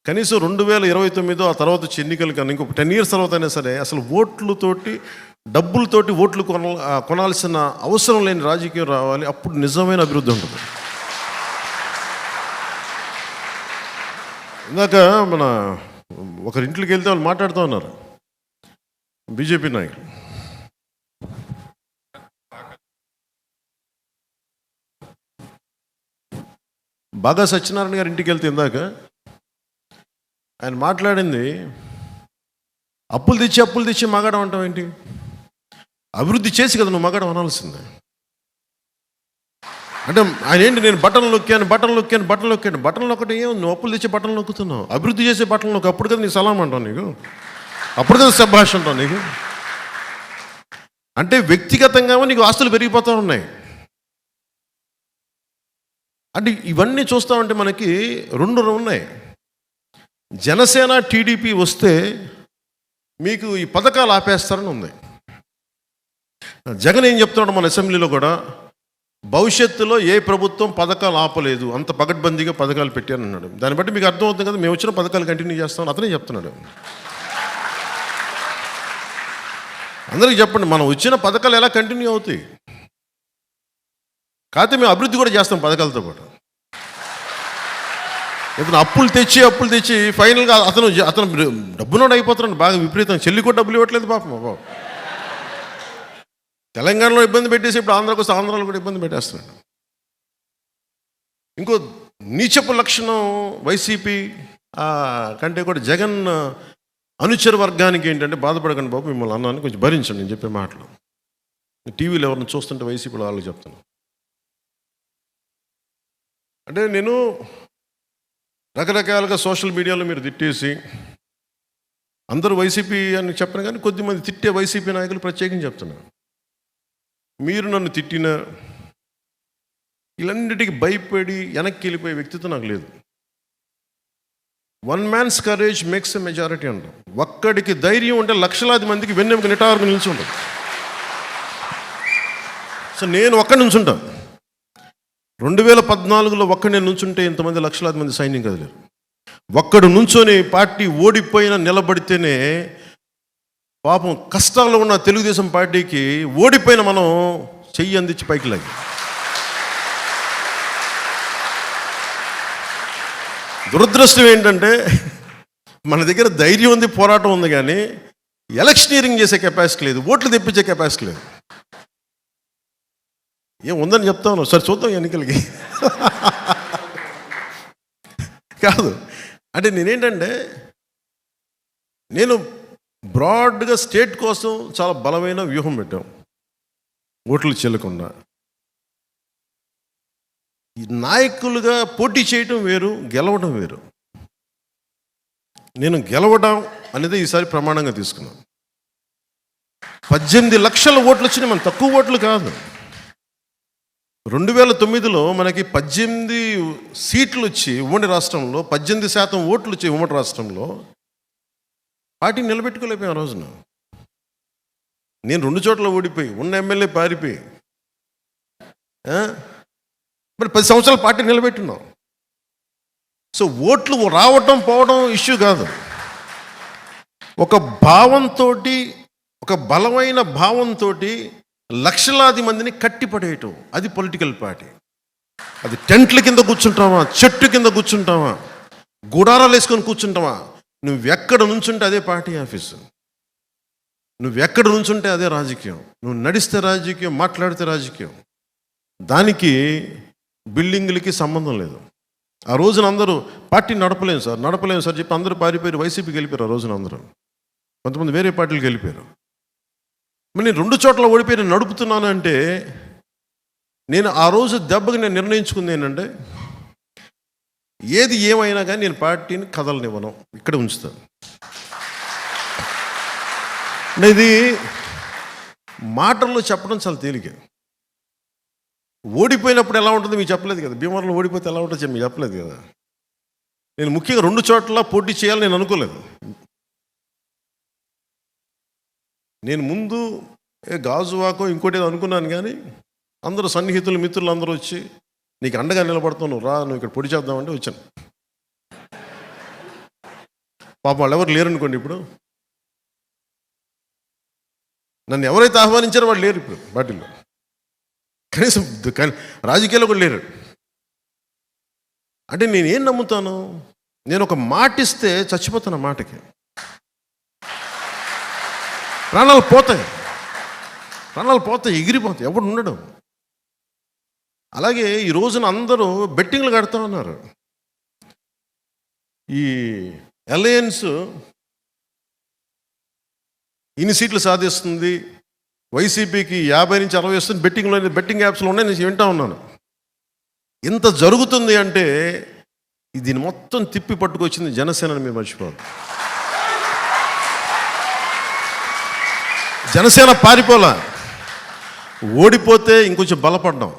కనీసం 2029 ఆ తర్వాత వచ్చే ఎన్నికలు కానీ ఇంకొక 10 years తర్వాత అయినా సరే అసలు డబ్బులతోటి ఓట్లు కొనాల్సిన అవసరం లేని రాజకీయం రావాలి. అప్పుడు నిజమైన అభివృద్ధి ఉంటుంది. ఇందాక మన ఒకరింట్లోకి వెళ్తే వాళ్ళు మాట్లాడుతూ ఉన్నారు, బీజేపీ నాయకులు. బాగా సత్యనారాయణ గారి ఇంటికి వెళ్తే ఇందాక ఆయన మాట్లాడింది, అప్పులు తెచ్చి మగాడం అంటావు ఏంటి? అభివృద్ధి చేసి కదా నువ్వు మగాడం అనాల్సిందే. అంటే ఆయన ఏంటి, నేను బటన్లు నొక్కాను. బటన్లు నొక్కటి ఏం, నువ్వు అప్పులు తెచ్చి బటన్లు నొక్కుతున్నావు. అభివృద్ధి చేసే బటన్లు నొక్కు, అప్పుడు కదా నీకు సలాం అంటావు, నీకు అప్పుడు కదా శభాష్ అంటావు నీకు. అంటే వ్యక్తిగతంగా నీకు ఆస్తులు పెరిగిపోతూ ఉన్నాయి. అంటే ఇవన్నీ చూస్తూ ఉంటే మనకి 2 ఉన్నాయి. జనసేన టీడీపీ వస్తే మీకు ఈ పథకాలు ఆపేస్తారని ఉంది. జగన్ ఏం చెప్తున్నాడు మన అసెంబ్లీలో కూడా, భవిష్యత్తులో ఏ ప్రభుత్వం పథకాలు ఆపలేదు, అంత పగడ్బందీగా పథకాలు పెట్టారన్నాడు. దాన్ని బట్టి మీకు అర్థమవుతుంది కదా, మేము వచ్చిన పథకాలు కంటిన్యూ చేస్తామని అతనే చెప్తున్నాడు. అందరికీ చెప్పండి, మనం వచ్చిన పథకాలు ఎలా కంటిన్యూ అవుతాయి, కాకపోతే మేము అభివృద్ధి కూడా చేస్తాం పథకాలతో పాటు. ఇతను అప్పులు తెచ్చి ఫైనల్గా అతను డబ్బునోడు అయిపోతున్నాడు బాగా విపరీతం. చెల్లి కూడా డబ్బులు ఇవ్వట్లేదు పాపం. బాబు తెలంగాణలో ఇబ్బంది పెట్టేసి ఇప్పుడు ఆంధ్రాకు వస్తే ఆంధ్రాలో కూడా ఇబ్బంది పెట్టేస్తున్నాడు. ఇంకో నీచపు లక్షణం వైసీపీ కంటే కూడా జగన్ అనుచర వర్గానికి ఏంటంటే, బాధపడకండి బాబు, మిమ్మల్ని అన్నాను కొంచెం భరించండి నేను చెప్పే మాటలు. టీవీలో ఎవరిని చూస్తుంటే వైసీపీలో వాళ్ళకి చెప్తాను. అంటే నేను రకరకాలుగా సోషల్ మీడియాలో మీరు తిట్టేసి అందరూ వైసీపీ అని చెప్పను, కానీ కొద్దిమంది తిట్టే వైసీపీ నాయకులు ప్రత్యేకంగా చెప్తున్నారు. మీరు నన్ను తిట్టిన ఇలాంటికి భయపడి వెనక్కి వెళ్ళిపోయే వ్యక్తిత్వం నాకు లేదు. One man's courage makes a majority అంటాం. ఒక్కడికి ధైర్యం ఉంటే లక్షలాది మందికి వెన్నెముక నిటారుగా నిల్చుంటాం. సో నేను ఒక్కడి నుంచుంటాను. 2014లో ఒక్కడి నేను నుంచుంటే ఇంతమంది లక్షలాది మంది సైన్యం కదలేరు. ఒక్కడు నుంచొని పార్టీ ఓడిపోయినా నిలబడితేనే పాపం కష్టాల్లో ఉన్న తెలుగుదేశం పార్టీకి ఓడిపోయిన మనం చెయ్యి అందించి పైకి లాగి. దురదృష్టం ఏంటంటే మన దగ్గర ధైర్యం ఉంది, పోరాటం ఉంది, కానీ ఎలక్షనీరింగ్ చేసే కెపాసిటీ లేదు, ఓట్లు తెప్పించే కెపాసిటీ లేదు. ఏం ఉందని చెప్తాను, సరే చూద్దాం ఎన్నికలకి. కాదు అంటే నేనేంటంటే, నేను బ్రాడ్గా స్టేట్ కోసం చాలా బలమైన వ్యూహం పెట్టాం. ఓట్లు చెల్లకుండా ఈ నాయకులుగా పోటీ చేయటం వేరు, గెలవడం వేరు. నేను గెలవడం అనేది ఈసారి ప్రమాణంగా తీసుకున్నాను. 18 లక్షల ఓట్లు వచ్చినాయి, మన తక్కువ ఓట్లు కాదు. 2009లో మనకి 18 సీట్లు వచ్చి ఉమ్మడి రాష్ట్రంలో 18% ఓట్లు వచ్చి ఉమ్మడి రాష్ట్రంలో పార్టీని నిలబెట్టుకోలేకపోయాం ఆ రోజున. నేను 2 చోట్ల ఓడిపోయి, ఉన్న ఎమ్మెల్యే పారిపోయి, మరి 10 సంవత్సరాల పార్టీ నిలబెట్టున్నాం. సో ఓట్లు రావటం పోవడం ఇష్యూ కాదు. ఒక భావంతో, ఒక బలమైన భావంతో లక్షలాది మందిని కట్టిపడేయటం, అది పొలిటికల్ పార్టీ. అది టెంట్ల కింద కూర్చుంటావా, చెట్టు కింద కూర్చుంటావా, గుడారాలు వేసుకొని కూర్చుంటావా, నువ్వెక్కడ నుంచుంటే అదే పార్టీ ఆఫీసు, నువ్వెక్కడ నుంచుంటే అదే రాజకీయం. నువ్వు నడిస్తే రాజకీయం, మాట్లాడితే రాజకీయం. దానికి బిల్డింగులకి సంబంధం లేదు. ఆ రోజున అందరూ పార్టీ నడపలేము సార్ చెప్పి అందరూ పారిపోయారు, వైసీపీకి వెళ్ళిపోయారు. ఆ రోజున అందరూ, కొంతమంది వేరే పార్టీలకు వెళ్ళిపోయారు. మరి నేను 2 చోట్ల ఓడిపోయి నేను నడుపుతున్నాను అంటే, నేను ఆ రోజు దెబ్బకి నేను నిర్ణయించుకుంది ఏంటంటే, ఏది ఏమైనా కానీ నేను పార్టీని కదలనివ్వను, ఇక్కడ ఉంచుతాను. ఇది మాటల్లో చెప్పడం చాలా తేలిక. ఓడిపోయినప్పుడు ఎలా ఉంటుందో మీకు చెప్పలేదు కదా, భీమవరంలో ఓడిపోతే ఎలా ఉంటుందో మీకు చెప్పలేదు కదా. నేను ముఖ్యంగా 2 చోట్ల పోటీ చేయాలని నేను అనుకోలేదు. నేను ముందు గాజువాకో ఇంకోటి ఏదో అనుకున్నాను, కానీ అందరూ సన్నిహితులు మిత్రులు అందరూ వచ్చి నీకు అండగా నిలబడతావు, నువ్వు రా, నువ్వు ఇక్కడ పొడి చేద్దామంటే వచ్చాను. పాపం వాళ్ళు ఎవరు లేరనుకోండి, ఇప్పుడు నన్ను ఎవరైతే ఆహ్వానించారో వాళ్ళు లేరు ఇప్పుడు పార్టీలో, కనీసం రాజకీయాల్లో కూడా లేరు. అంటే నేనేం నమ్ముతాను, నేను ఒక మాట ఇస్తే చచ్చిపోతాను, ఆ మాటకి ప్రాణాలు పోతాయి, ఎగిరిపోతాయి, ఎవడు ఉండడం. అలాగే ఈ రోజున అందరూ బెట్టింగ్లు కడతా ఉన్నారు. ఈ అలయన్స్ ఇన్ని సీట్లు సాధిస్తుంది, వైసీపీకి 50 నుంచి 60 వస్తుంది, బెట్టింగ్ యాప్స్లో ఉన్నాయి, నేను వింటా ఉన్నాను. ఇంత జరుగుతుంది అంటే దీన్ని మొత్తం తిప్పి పట్టుకొచ్చింది జనసేనని మీరు మర్చిపోవాలి. జనసేన పారిపోలా, ఓడిపోతే ఇంకొంచెం బలపడ్డాం,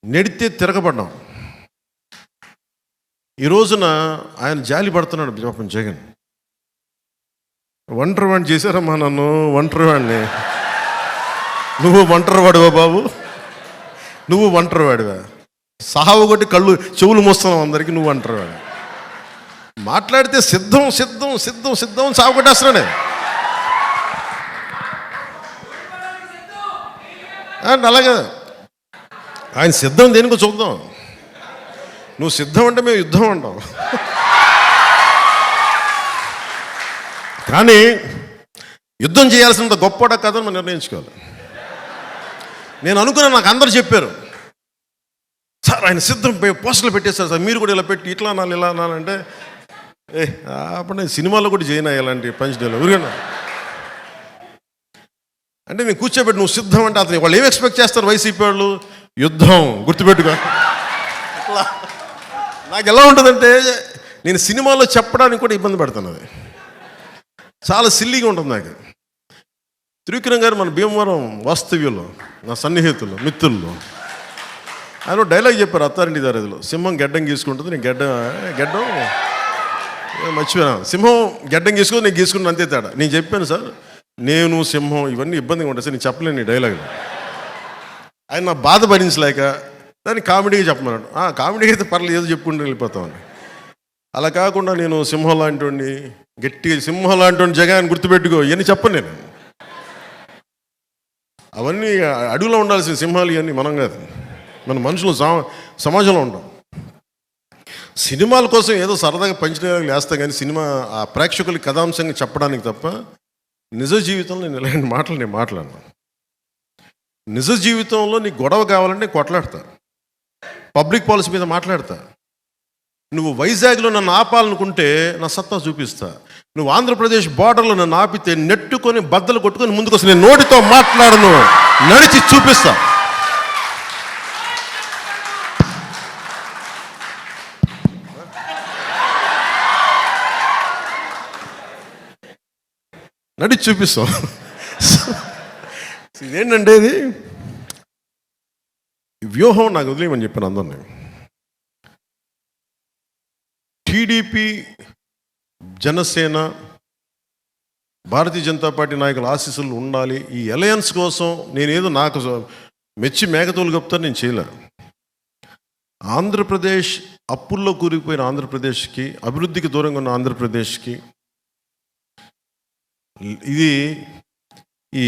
నెడితే తిరగబడ్డాం. ఈ రోజున ఆయన జాలి పడుతున్నాడు పాపం జగన్. ఒంటరి వాడిని చేశారమ్మా నన్ను, ఒంటరి వాడిని, నువ్వు ఒంటరి వాడువా బాబు, నువ్వు ఒంటరివాడివా? సావు కొట్టి కళ్ళు చెవులు మోస్తున్నావు అందరికీ, నువ్వు ఒంటరివాడు. మాట్లాడితే సిద్ధం సిద్ధం సిద్ధం సిద్ధం సాగు కొట్టేస్తున్నాడే. అలాగే ఆయన సిద్ధం దేనికో చూద్దాం. నువ్వు సిద్ధం అంటే మేము యుద్ధం అంటాం. కానీ యుద్ధం చేయాల్సినంత గొప్ప కథను మనం నిర్ణయించుకోవాలి. నేను అనుకున్నాను, నాకు అందరూ చెప్పారు, సార్ ఆయన సిద్ధం పోస్టర్లు పెట్టేశారు సార్, మీరు కూడా ఇలా పెట్టి ఇట్లా అనాలి ఇలా అనాలంటే అప్పుడు నేను సినిమాలో కూడా చేయను ఇలాంటి పంచ్ డేలో ఊరికన్నా. అంటే నేను కూర్చోబెట్టి నువ్వు సిద్ధం అంటే అతను వాళ్ళు ఏం ఎక్స్పెక్ట్ చేస్తారు వైసీపీ వాళ్ళు? యుద్ధం, గుర్తుపెట్టుకో. అట్లా నాకు ఎలా ఉంటుందంటే నేను సినిమాలో చెప్పడానికి కూడా ఇబ్బంది పడుతుంది. అది చాలా సిల్లీగా ఉంటుంది నాకు. త్రివిక్రమ్ గారు మన భీమవరం వాస్తవ్యంలో నా సన్నిహితులు మిత్రుల్లో ఆయన డైలాగ్ చెప్పారు అత్తారింటి దారిలో, సింహం గెడ్డం గీసుకుంటుంది, నేను గెడ్డం మర్చిపోయాను, సింహం గెడ్డం గీసుకుని నేను గీసుకున్నాను అంతే తేడా. నేను చెప్పాను సార్, నేను సింహం ఇవన్నీ ఇబ్బందిగా ఉంటాయి సార్, నేను చెప్పలేను ఈ డైలాగులు. ఆయన నా బాధ భరించలేక దాన్ని కామెడీగా చెప్పమన్నాడు. కామెడీగా అయితే పర్లేదు, ఏదో చెప్పుకుంటూ వెళ్ళిపోతామని. అలా కాకుండా నేను సింహం లాంటి వాడిని, గట్టిగా సింహం లాంటి వాడిని జగాన్ని గుర్తుపెట్టుకో ఇవన్నీ చెప్పను నేను. అవన్నీ అడవిలో ఉండాల్సిన సింహాలు ఇవన్నీ మనం కాదు, మన మనుషులు సమాజంలో ఉంటాం. సినిమాల కోసం ఏదో సరదాగా పంచడానికి వేస్తాం కానీ సినిమా ఆ ప్రేక్షకులకి కథాంశంగా చెప్పడానికి తప్ప నిజ జీవితంలో నేను ఇలాంటి మాటలు నేను మాట్లాడను. నిజ జీవితంలో నీకు గొడవ కావాలంటే కొట్లాడతా, పబ్లిక్ పాలసీ మీద మాట్లాడతా. నువ్వు వైజాగ్లో నన్ను ఆపాలనుకుంటే నా సత్తా చూపిస్తా. నువ్వు ఆంధ్రప్రదేశ్ బార్డర్లో నన్ను ఆపితే నెట్టుకొని బద్దలు కొట్టుకొని ముందుకు వస్తే నేను నోటితో మాట్లాడను, నడిచి చూపిస్తా. నడిచి చూపిస్తాం. ఇదేంటంటే ఇది వ్యూహం నాకు వదిలేయమని చెప్పాను అందరినీ. టీడీపీ, జనసేన, భారతీయ జనతా పార్టీ నాయకుల ఆశీస్సులు ఉండాలి. ఈ అలయన్స్ కోసం నేనేదో నాకు మెచ్చి మేకతోలు కప్తాను, నేను చేయలే. ఆంధ్రప్రదేశ్ అప్పుల్లో కూరుకుపోయిన ఆంధ్రప్రదేశ్కి, అభివృద్ధికి దూరంగా ఉన్న ఆంధ్రప్రదేశ్కి, ఇది ఈ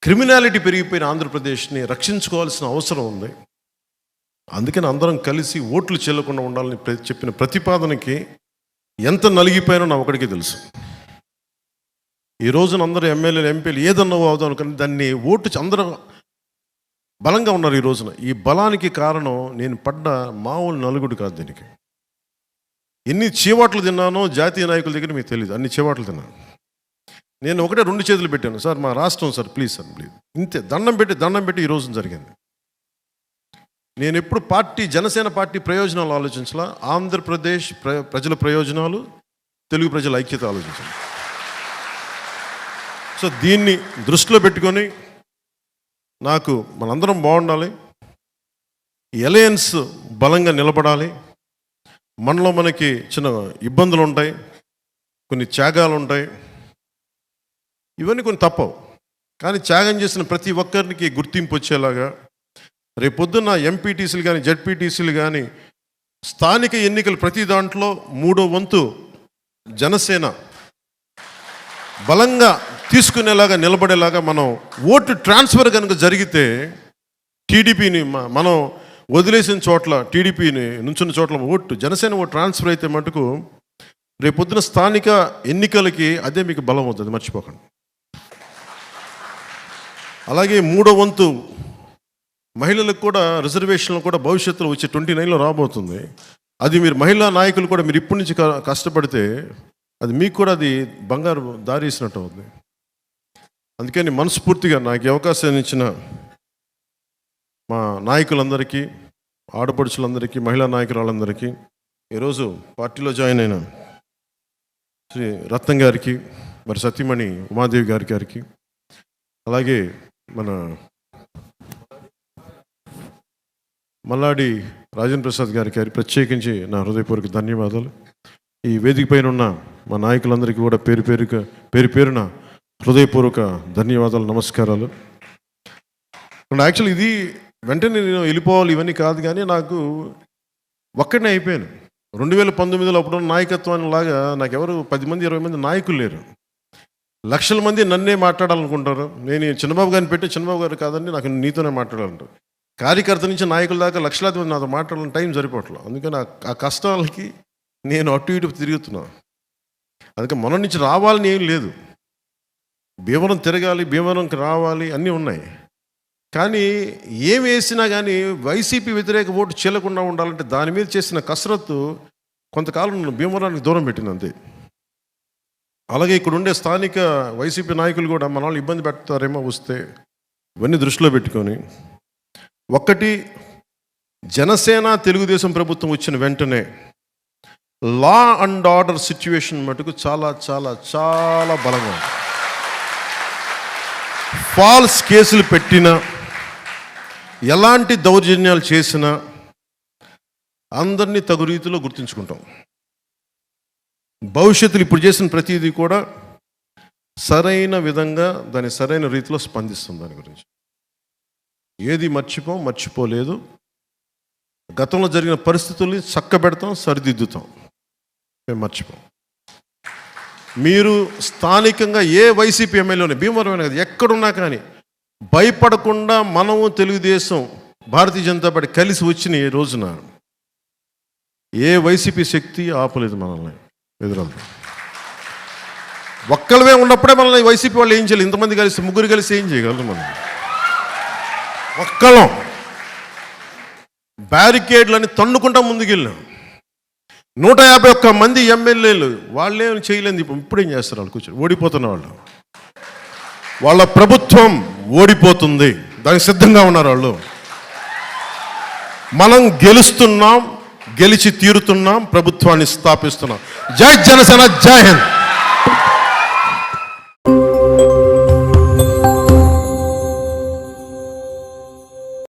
క్రిమినాలిటీ పెరిగిపోయిన ఆంధ్రప్రదేశ్ని రక్షించుకోవాల్సిన అవసరం ఉంది. అందుకని అందరం కలిసి ఓట్లు చెల్లకుండా ఉండాలని చెప్పిన ప్రతిపాదనకి ఎంత నలిగిపోయినో నా ఒకడికి తెలుసు. ఈ రోజున అందరూ ఎమ్మెల్యేలు, ఎంపీలు ఏదన్నా అవుదాం కానీ దాన్ని ఓటు అందరూ బలంగా ఉన్నారు ఈ రోజున. ఈ బలానికి కారణం నేను పడ్డ మామూలు నలుగుడు కాదు. దీనికి ఎన్ని చీవాట్లు తిన్నానో జాతీయ నాయకుల దగ్గర మీకు తెలియదు, అన్ని చీవాట్లు తిన్నాను. నేను ఒకటే 2 చేతులు పెట్టాను, సార్ మా రాష్ట్రం సార్ ప్లీజ్ సార్ ప్లీజ్, ఇంతే దండం పెట్టి ఈ రోజున జరిగింది. నేను ఎప్పుడు జనసేన పార్టీ ప్రయోజనాలు ఆలోచించాల, ఆంధ్రప్రదేశ్ ప్రజల ప్రయోజనాలు, తెలుగు ప్రజల ఐక్యత ఆలోచించాలి. సో దీన్ని దృష్టిలో పెట్టుకొని నాకు మనందరం బాగుండాలి, అలయన్స్ బలంగా నిలబడాలి. మనలో మనకి చిన్న ఇబ్బందులు ఉంటాయి, కొన్ని త్యాగాలు ఉంటాయి, ఇవన్నీ కొన్ని తప్పవు. కానీ త్యాగం చేసిన ప్రతి ఒక్కరికి గుర్తింపు వచ్చేలాగా రేపొద్దున్న ఎంపీటీసీలు కానీ జెడ్పీటీసీలు కానీ స్థానిక ఎన్నికలు ప్రతి దాంట్లో 3వ వంతు జనసేన బలంగా తీసుకునేలాగా నిలబడేలాగా మనం ఓటు ట్రాన్స్ఫర్ కనుక జరిగితే టీడీపీని మనం వదిలేసిన చోట్ల, టీడీపీని నుంచున్న చోట్ల జనసేన ఓటు ట్రాన్స్ఫర్ అయితే మటుకు రేపొద్దున స్థానిక ఎన్నికలకి అదే మీకు బలం అవుతుంది, మర్చిపోకండి. అలాగే 3వ వంతు మహిళలకు కూడా రిజర్వేషన్లు కూడా భవిష్యత్తులో వచ్చే 29లో రాబోతుంది. అది మీరు మహిళా నాయకులు కూడా మీరు ఇప్పటి నుంచి కష్టపడితే అది మీకు కూడా అది బంగారు దారి ఇచ్చినట్టు అవుతుంది. అందుకని మనస్ఫూర్తిగా నాకు ఈ అవకాశాన్ని ఇచ్చిన మా నాయకులందరికీ, ఆడపడుచులందరికీ, మహిళా నాయకురాలందరికీ, ఈరోజు పార్టీలో జాయిన్ అయిన శ్రీ రత్నం గారికి, మరి సతీమణి ఉమాదేవి గారికి, అలాగే మన మల్లాడి రాజేంద్ర ప్రసాద్ గారికి ప్రత్యేకించి నా హృదయపూర్వక ధన్యవాదాలు. ఈ వేదిక పైన ఉన్న మా నాయకులందరికీ కూడా పేరున హృదయపూర్వక ధన్యవాదాలు, నమస్కారాలు. యాక్చువల్లీ ఇది వెంటనే నేను వెళ్ళిపోవాలి ఇవన్నీ కాదు, కానీ నాకు ఒక్కడనే అయిపోయాను. 2019లో అప్పుడు నాయకత్వాన్ని లాగా నాకు ఎవరు 10 మంది 20 మంది నాయకులు లేరు. లక్షల మంది నన్నే మాట్లాడాలనుకుంటారు. నేను చిన్నబాబు గారిని పెట్టి చిన్నబాబు గారు కాదండి నాకు నీతోనే మాట్లాడాలంటారు. కార్యకర్త నుంచి నాయకుల దాకా లక్షలాది మంది నాతో మాట్లాడాలని టైం సరిపోవట్లేదు. అందుకని ఆ కష్టాలకి నేను అటు ఇటు తిరుగుతున్నాను. అందుకే మన నుంచి రావాలని ఏం లేదు. భీమవరం తిరగాలి, భీమవరంకి రావాలి అన్నీ ఉన్నాయి. కానీ ఏం వేసినా కానీ వైసీపీ వ్యతిరేక ఓటు చీలకుండా ఉండాలంటే దాని మీద చేసిన కసరత్తు కొంతకాలం భీమవరానికి దూరం పెట్టింది అంతే. అలాగే ఇక్కడ ఉండే స్థానిక వైసీపీ నాయకులు కూడా మన వాళ్ళు ఇబ్బంది పెడతారేమో వస్తే ఇవన్నీ దృష్టిలో పెట్టుకొని, ఒక్కటి జనసేన తెలుగుదేశం ప్రభుత్వం వచ్చిన వెంటనే లా అండ్ ఆర్డర్ సిచ్యువేషన్ మటుకు చాలా చాలా చాలా బలంగా ఉంది. ఫాల్స్ కేసులు పెట్టినా, ఎలాంటి దౌర్జన్యాలు చేసినా అందరినీ తగు రీతిలో గుర్తుంచుకుంటాం. భవిష్యత్తులో ఇప్పుడు చేసిన ప్రతిదీ కూడా సరైన విధంగా దాని సరైన రీతిలో స్పందిస్తుంది. దాని గురించి ఏది మర్చిపోలేదు. గతంలో జరిగిన పరిస్థితుల్ని చక్కబెడతాం, సరిదిద్దుతాం, మేము మర్చిపోం. మీరు స్థానికంగా ఏ వైసీపీ ఎమ్మెల్యేనే భీమవరమైన కదా ఎక్కడున్నా కానీ భయపడకుండా మనము తెలుగుదేశం భారతీయ జనతా పార్టీ కలిసి వచ్చిన ఈ రోజున ఏ వైసీపీ శక్తి ఆపలేదు మనల్ని ఎదురదు. ఒక్కళ్ళమే ఉన్నప్పుడే మనల్ని వైసీపీ వాళ్ళు ఏం చేయలేదు. ఇంతమంది కలిసి ముగ్గురు కలిసి ఏం చేయగలరు? మనం ఒక్కళ్ళం బ్యారికేడ్లని తన్నుకుంటా ముందుకెళ్ళాం. 151 మంది ఎమ్మెల్యేలు వాళ్ళేం చేయలేదు. ఇప్పుడేం చేస్తారు? వాళ్ళు కూర్చొని ఓడిపోతున్న వాళ్ళు. వాళ్ళ ప్రభుత్వం ఓడిపోతుంది, దానికి సిద్ధంగా ఉన్నారు వాళ్ళు. మనం గెలుస్తున్నాం, గెలిచి తీరుతున్నాం, ప్రభుత్వాన్ని స్థాపిస్తున్నాం. జై జనసేన, జై హింద్.